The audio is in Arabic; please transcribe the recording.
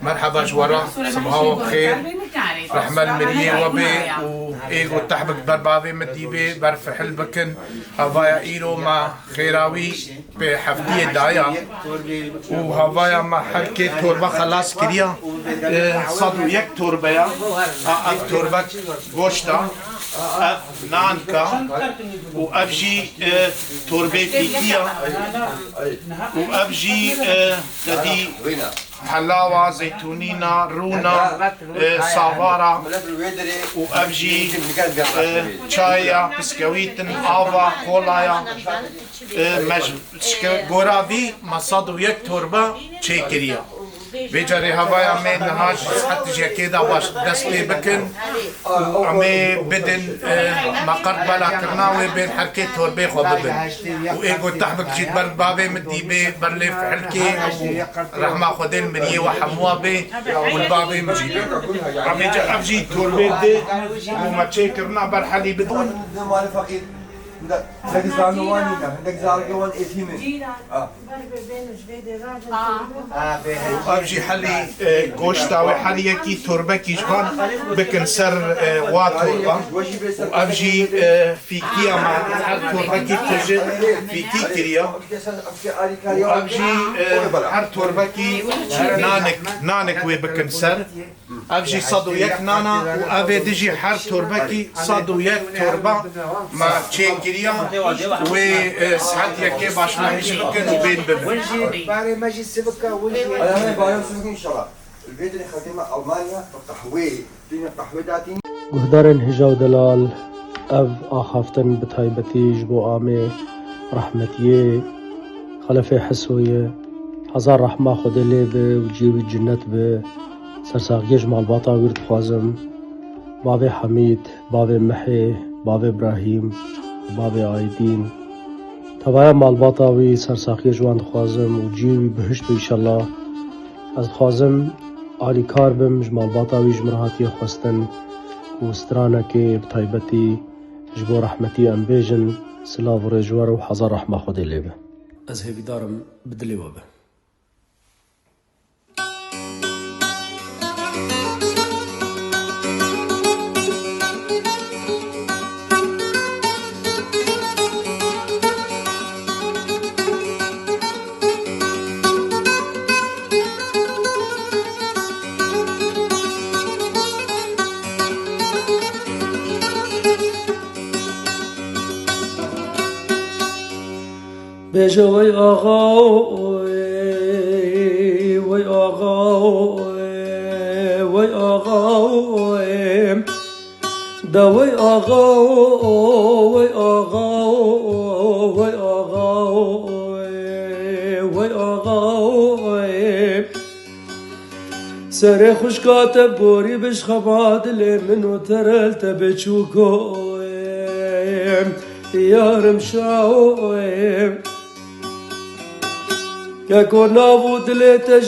مرحبا جوارا صباحو بخير رحمة المريه وبي وإيغو تحبك بربابي مديبي برفح البكن هفايا إيرو مع خيراوي بحفلية دايا وهفايا مع حركة توربة خلاص كريا صدو يك توربيا أف توربة غوشتا أف نانكا وأفجي توربة فيكيا وأفجي تدي حلاوة زيتونينا رونا صافارة وأبجي شايا بسكويتن آفا كولايا غورافي مصادو يك توربة تشيكريا بيجاري هوايا من نهاج حتى جاكيدا باش دسبي بكن وعمي بدن مقرد بلا كرناوي بين حركة توربي خو ببن وإيقو تحبك جيت بابي مديبي برليف حلكي رحمة خودين مريه وحموها بي والبابي مجيبي عمي جا أفجي توربي دي وما تشيكرنا برحلي بدون عندك زانواني عندك زارجوان إثيمين أبجي حلي غوشتا وحلي يكي توربة كيشبان بكن سر واتوربة وأبجي في كيا مع توربة كي تجي في كي كريا وأبجي هر توربة كي نانك وبكن سر أبجي صدو يك نانا وأبي دجي حر توربة كي صدو يك توربة مع تشيكريا وساعات يكي باش ما يشبكن وبين ببن باري ماجي سبكة ونجي أنا بايم سبكة إن شاء الله البيت اللي خدمه ألمانيا القهوة دين القهوة داتين گهدارن هجاو دلال أف آخافتن بتايبتي جبو آمي رحمتيه خلفي حسوية هزار رحمة خود ليبه وجيوي جنت به سرساقيج مع الباطا ورد خوازم بابي حميد بابي محي بابي إبراهيم بابي آيدين تبايا مع الباطاوي سرساقية جوان خوازم وجيوي بهشت بإنشالله از خوازم آلي كار بم جمع الباطاوي جمرهاتي خوستن وسترانكي بطيبتي جبو رحمتي أنبيجن سلاف ورجوار وحزار رحمة خودي ليبه از هيفي دارم بدلي وابه بيجا وي آغا وي آغا وي آغا دا وي آغا وي آغا وي آغا وي آغا سري خشكات بوري بش خباد لي منو ترلت بچوكو يا رمشاو كاكو نابو دليت